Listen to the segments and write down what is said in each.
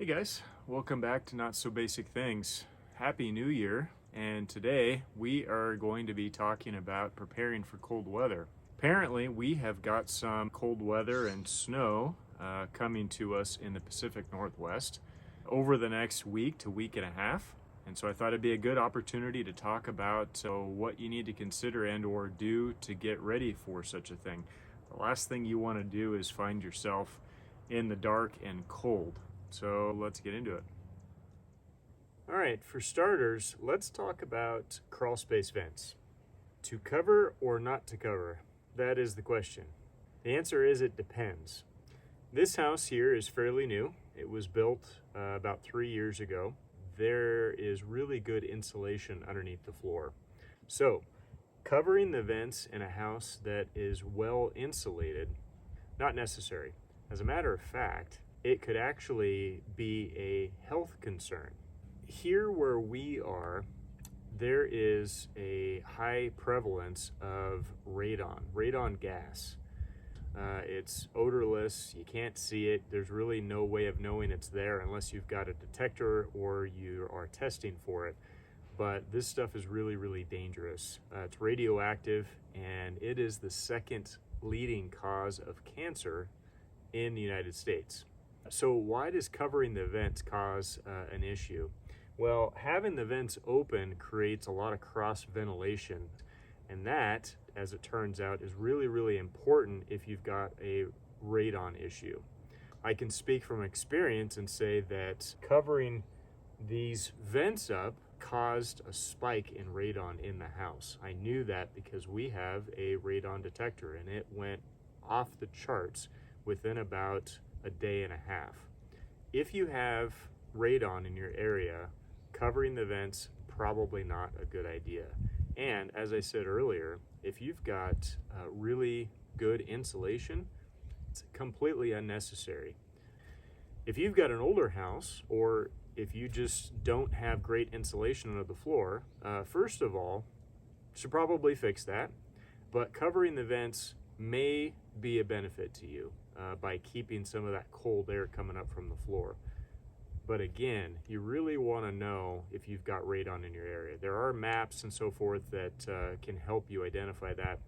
Hey guys, welcome back to Not So Basic Things. Happy New Year, and today we are going to be talking about preparing for cold weather. Apparently we have got some cold weather and snow coming to us in the Pacific Northwest over the next week to week and a half. And so I thought it'd be a good opportunity to talk about what you need to consider and or do to get ready for such a thing. The last thing you want to do is find yourself in the dark and cold. So let's get into it. All right, for starters, let's talk about crawl space vents. To cover or not to cover? That is the question. The answer is it depends. This house here is fairly new. It was built about 3 years ago. There is really good insulation underneath the floor. So, covering the vents in a house that is well insulated, not necessary. As a matter of fact, it could actually be a health concern. Here where we are, there is a high prevalence of radon gas. It's odorless, you can't see it, there's really no way of knowing it's there unless you've got a detector or you are testing for it. But this stuff is really, really dangerous. It's radioactive, and it is the second leading cause of cancer in the United States. So why does covering the vents cause an issue? Well, having the vents open creates a lot of cross ventilation, and that, as it turns out, is really, really important if you've got a radon issue. I can speak from experience and say that covering these vents up caused a spike in radon in the house. I knew that because we have a radon detector, and it went off the charts within about a day and a half. If you have radon in your area, covering the vents, probably not a good idea. And as I said earlier, if you've got really good insulation, it's completely unnecessary. If you've got an older house, or if you just don't have great insulation under the floor, first of all, you should probably fix that. But covering the vents may be a benefit to you by keeping some of that cold air coming up from the floor. But again, you really want to know if you've got radon in your area. There are maps and so forth that can help you identify that.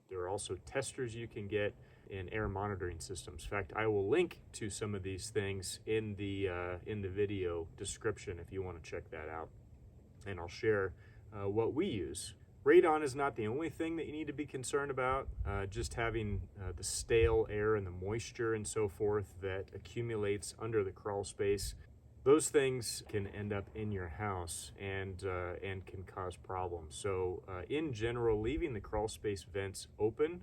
There are also testers you can get in air monitoring systems. In fact, I will link to some of these things in the video description if you want to check that out. And I'll share what we use. Radon is not the only thing that you need to be concerned about. Just having the stale air and the moisture and so forth that accumulates under the crawl space, those things can end up in your house and can cause problems. So in general, leaving the crawl space vents open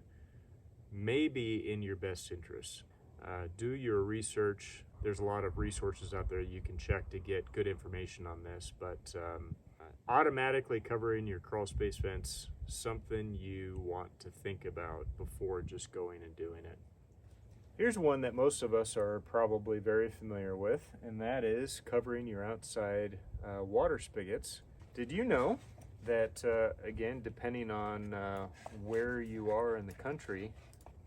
may be in your best interest. Do your research. There's a lot of resources out there you can check to get good information on this, but automatically covering your crawl space vents, something you want to think about before just going and doing it. Here's one that most of us are probably very familiar with, and that is covering your outside water spigots. Did you know that, again, depending on where you are in the country,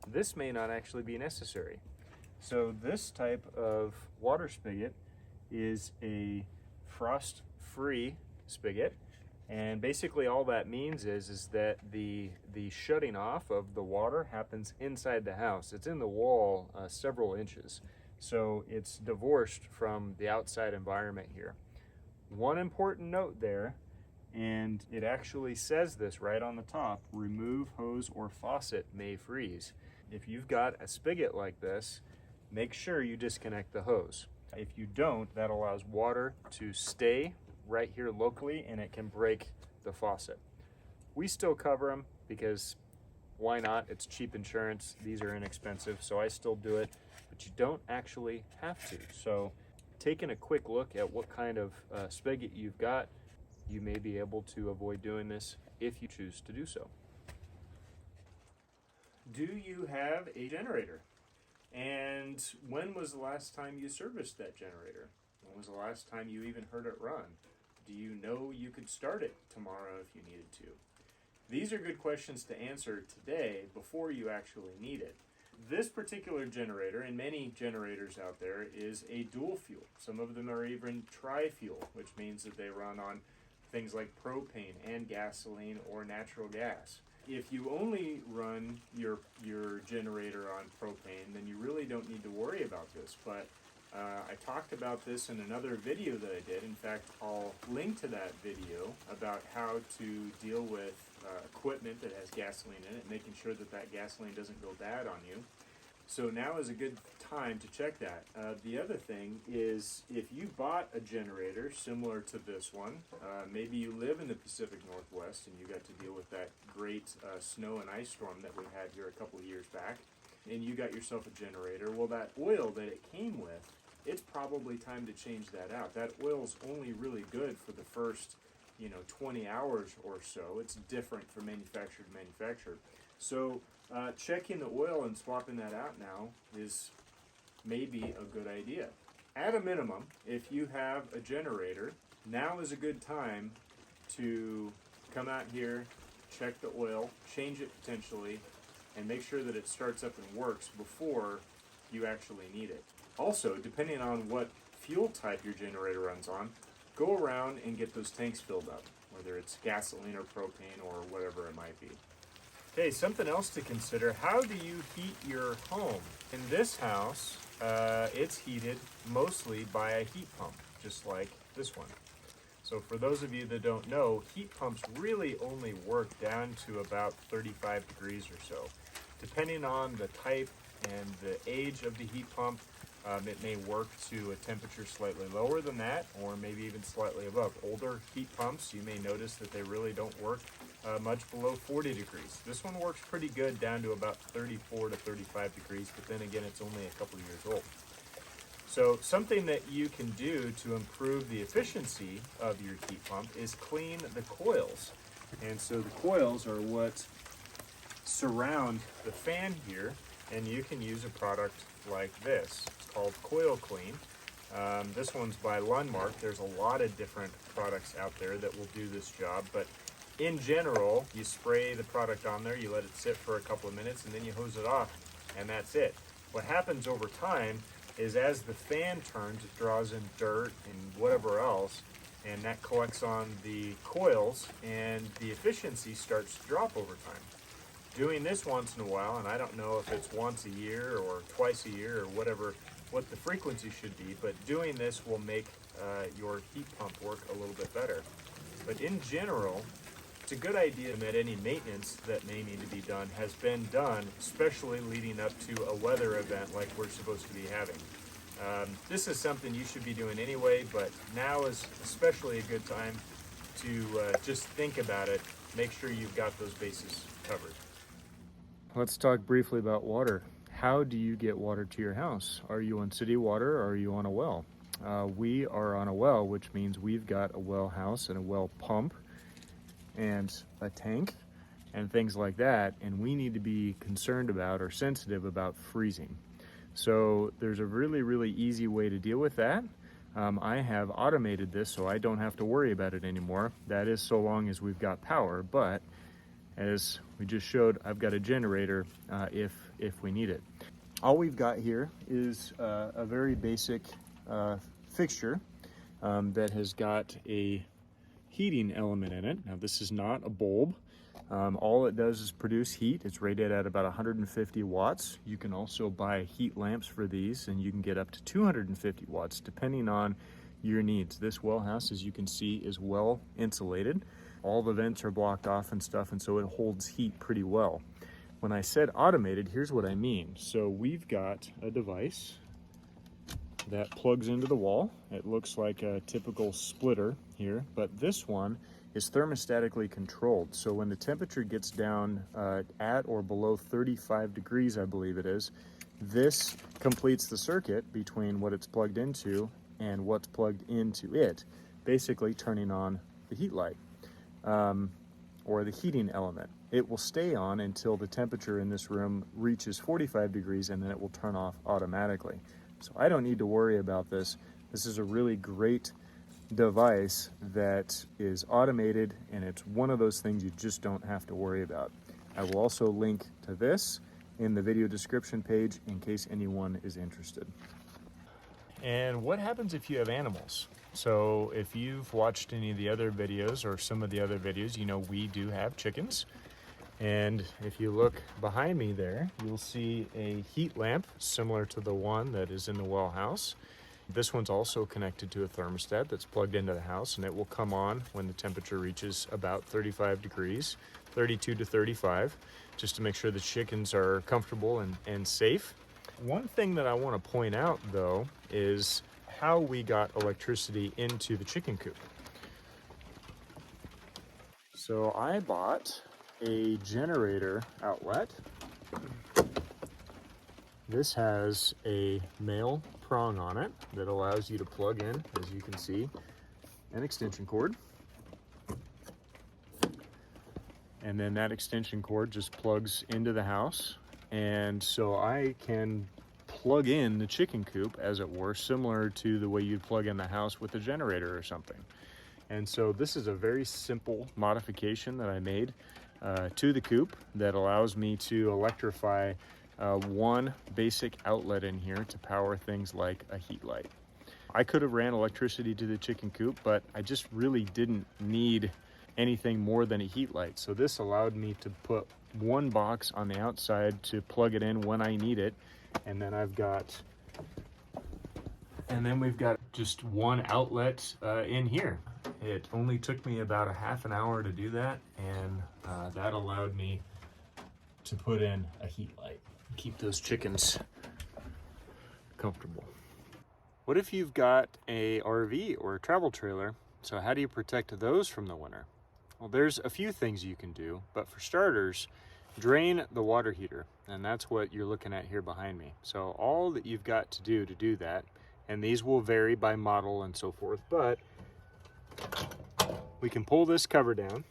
this may not actually be necessary. So this type of water spigot is a frost-free spigot, and basically all that means is that the shutting off of the water happens inside the house. It's in the wall several inches, so it's divorced from the outside environment here. One important note there, and it actually says this right on the top: remove hose or faucet may freeze. If you've got a spigot like this, make sure you disconnect the hose. If you don't, that allows water to stay right here locally, and it can break the faucet. We still cover them because why not? It's cheap insurance. These are inexpensive, so I still do it, but you don't actually have to. So taking a quick look at what kind of spigot you've got, you may be able to avoid doing this if you choose to do so. Do you have a generator? And when was the last time you serviced that generator? When was the last time you even heard it run? Do you know you could start it tomorrow if you needed to? These are good questions to answer today before you actually need it. This particular generator, and many generators out there, is a dual fuel. Some of them are even tri-fuel, which means that they run on things like propane and gasoline or natural gas. If you only run your generator on propane, then you really don't need to worry about this. But I talked about this in another video that I did. In fact, I'll link to that video about how to deal with equipment that has gasoline in it, making sure that that gasoline doesn't go bad on you. So now is a good time to check that. The other thing is, if you bought a generator similar to this one, maybe you live in the Pacific Northwest and you got to deal with that great snow and ice storm that we had here a couple of years back, and you got yourself a generator, well, that oil that it came with, it's probably time to change that out. That oil's only really good for the first 20 hours or so. It's different from manufacturer to manufacturer. So checking the oil and swapping that out now is maybe a good idea. At a minimum, if you have a generator, now is a good time to come out here, check the oil, change it potentially, and make sure that it starts up and works before you actually need it. Also, depending on what fuel type your generator runs on, go around and get those tanks filled up, whether it's gasoline or propane or whatever it might be. Okay, something else to consider: how do you heat your home? In this house, it's heated mostly by a heat pump, just like this one. So for those of you that don't know, heat pumps really only work down to about 35 degrees or so. Depending on the type and the age of the heat pump, it may work to a temperature slightly lower than that, or maybe even slightly above. Older heat pumps, you may notice that they really don't work much below 40 degrees. This one works pretty good down to about 34 to 35 degrees, but then again, it's only a couple years old. So something that you can do to improve the efficiency of your heat pump is clean the coils. And so the coils are what surround the fan here, and you can use a product like this. It's called Coil Clean. This one's by Lundmark. There's a lot of different products out there that will do this job, but in general, you spray the product on there, you let it sit for a couple of minutes, and then you hose it off, and that's it. What happens over time is, as the fan turns, it draws in dirt and whatever else, and that collects on the coils, and the efficiency starts to drop over time. Doing this once in a while, and I don't know if it's once a year or twice a year or what the frequency should be, but doing this will make your heat pump work a little bit better. But in general, it's a good idea that any maintenance that may need to be done has been done, especially leading up to a weather event like we're supposed to be having. This is something you should be doing anyway, but now is especially a good time to just think about it. Make sure you've got those bases covered. Let's talk briefly about water. How do you get water to your house? Are you on city water or are you on a well? We are on a well, which means we've got a well house and a well pump and a tank and things like that, and we need to be concerned about or sensitive about freezing. So there's a really, really easy way to deal with that. I have automated this so I don't have to worry about it anymore. That is so long as we've got power, but as we just showed, I've got a generator if we need it. All we've got here is a very basic fixture that has got a heating element in it. Now, this is not a bulb. All it does is produce heat. It's rated at about 150 watts. You can also buy heat lamps for these, and you can get up to 250 watts depending on your needs. This well house, as you can see, is well insulated. All the vents are blocked off and stuff, and so it holds heat pretty well. When I said automated, here's what I mean. So we've got a device that plugs into the wall. It looks like a typical splitter here, but this one is thermostatically controlled. So when the temperature gets down at or below 35 degrees, I believe it is, this completes the circuit between what it's plugged into and what's plugged into it, basically turning on the heat light or the heating element. It will stay on until the temperature in this room reaches 45 degrees, and then it will turn off automatically. So I don't need to worry about this. This is a really great device that is automated, and it's one of those things you just don't have to worry about. I will also link to this in the video description page in case anyone is interested. And what happens if you have animals? So if you've watched any of the other videos or some of the other videos, you know we do have chickens. And if you look behind me there, you'll see a heat lamp similar to the one that is in the well house. This one's also connected to a thermostat that's plugged into the house, and it will come on when the temperature reaches about 35 degrees, 32 to 35, just to make sure the chickens are comfortable and safe. One thing that I want to point out, though, is how we got electricity into the chicken coop. So I bought a generator outlet. This has a male prong on it that allows you to plug in, as you can see, an extension cord. And then that extension cord just plugs into the house. And so I can plug in the chicken coop, as it were, similar to the way you'd plug in the house with a generator or something. And so this is a very simple modification that I made to the coop that allows me to electrify one basic outlet in here to power things like a heat light. I could have ran electricity to the chicken coop, but I just really didn't need anything more than a heat light. So this allowed me to put one box on the outside to plug it in when I need it. And then we've got just one outlet in here. It only took me about a half an hour to do that, and that allowed me to put in a heat light, keep those chickens comfortable. What if you've got a RV or a travel trailer? So how do you protect those from the winter? Well, there's a few things you can do, but for starters, drain the water heater, and that's what you're looking at here behind me. So all that you've got to do that, and these will vary by model and so forth, but we can pull this cover down,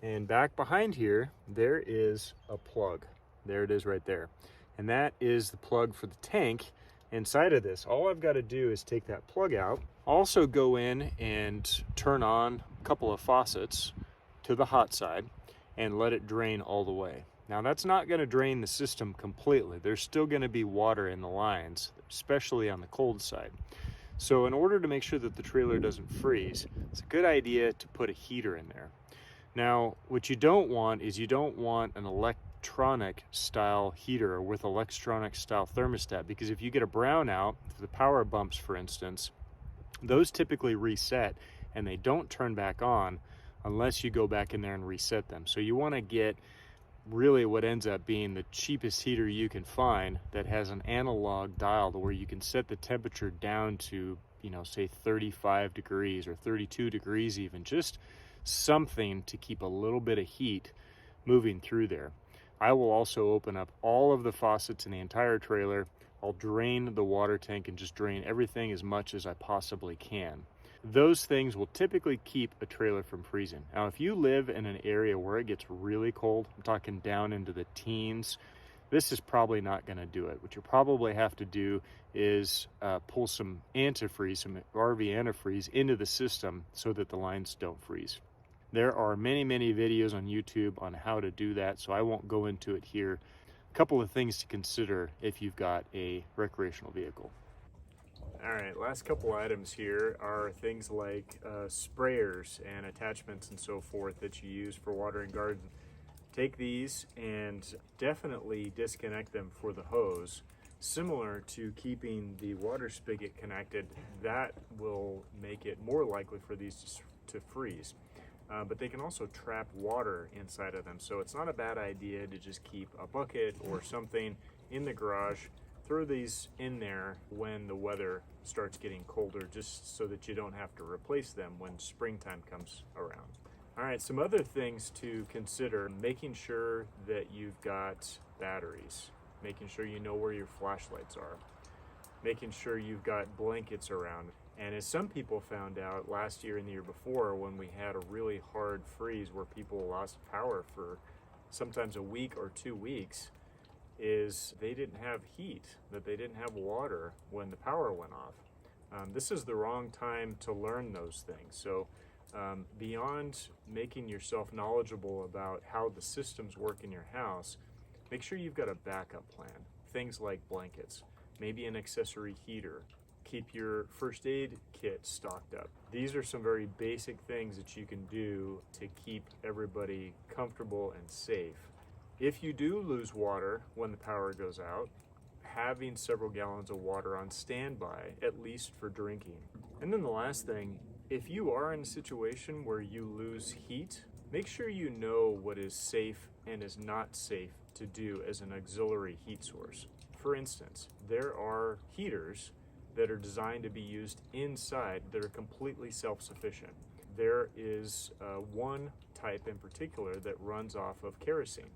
and back behind here, there is a plug. There it is right there. And that is the plug for the tank inside of this. All I've got to do is take that plug out, also go in and turn on a couple of faucets to the hot side and let it drain all the way. Now that's not going to drain the system completely. There's still going to be water in the lines, especially on the cold side. So in order to make sure that the trailer doesn't freeze, it's a good idea to put a heater in there. Now, what you don't want is you don't want an electronic style heater with electronic style thermostat, because if you get a brownout, the power bumps for instance, those typically reset and they don't turn back on unless you go back in there and reset them. So you want to get really what ends up being the cheapest heater you can find that has an analog dial to where you can set the temperature down to, you know, say 35 degrees or 32 degrees even, just something to keep a little bit of heat moving through there. I will also open up all of the faucets in the entire trailer. I'll drain the water tank and just drain everything as much as I possibly can. Those things will typically keep a trailer from freezing. Now, if you live in an area where it gets really cold, I'm talking down into the teens, this is probably not going to do it. What you probably have to do is pull some antifreeze, some RV antifreeze into the system so that the lines don't freeze. There are many videos on YouTube on how to do that, so I won't go into it here. A couple of things to consider if you've got a recreational vehicle. All right, last couple items here are things like sprayers and attachments and so forth that you use for watering gardens. Take these and definitely disconnect them for the hose. Similar to keeping the water spigot connected, that will make it more likely for these to freeze. But they can also trap water inside of them. So it's not a bad idea to just keep a bucket or something in the garage. Throw these in there when the weather starts getting colder, just so that you don't have to replace them when springtime comes around. All right, some other things to consider: making sure that you've got batteries, making sure you know where your flashlights are, making sure you've got blankets around. And as some people found out last year and the year before, when we had a really hard freeze where people lost power for sometimes a week or 2 weeks, is they didn't have heat, that they didn't have water when the power went off. This is the wrong time to learn those things. So beyond making yourself knowledgeable about how the systems work in your house, make sure you've got a backup plan. Things like blankets, maybe an accessory heater. Keep your first aid kit stocked up. These are some very basic things that you can do to keep everybody comfortable and safe. If you do lose water when the power goes out, having several gallons of water on standby, at least for drinking. And then the last thing, if you are in a situation where you lose heat, make sure you know what is safe and is not safe to do as an auxiliary heat source. For instance, there are heaters that are designed to be used inside that are completely self-sufficient. There is one type in particular that runs off of kerosene.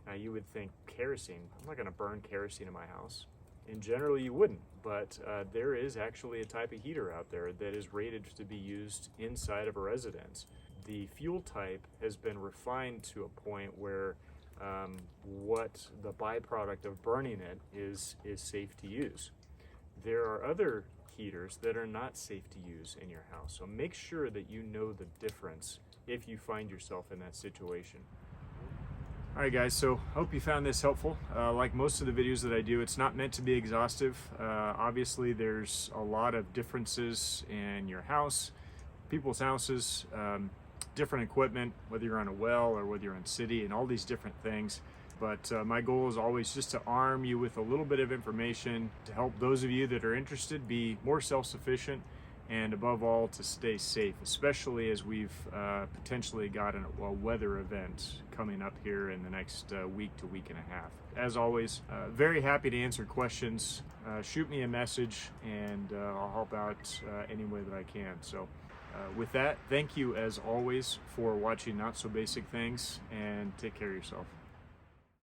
Now you would think kerosene, I'm not going to burn kerosene in my house. And generally you wouldn't, but there is actually a type of heater out there that is rated to be used inside of a residence. The fuel type has been refined to a point where what the byproduct of burning it is safe to use. There are other heaters that are not safe to use in your house, so make sure that you know the difference if you find yourself in that situation. All right guys, so hope you found this helpful. Like most of the videos that I do, it's not meant to be exhaustive. Obviously there's a lot of differences in your house, people's houses, different equipment, whether you're on a well or whether you're in city, and all these different things. But my goal is always just to arm you with a little bit of information to help those of you that are interested be more self-sufficient, and above all to stay safe, especially as we've potentially got a weather event coming up here in the next week to week and a half. As always, very happy to answer questions. Shoot me a message and I'll help out any way that I can. So with that, thank you as always for watching Not So Basic Things, and take care of yourself.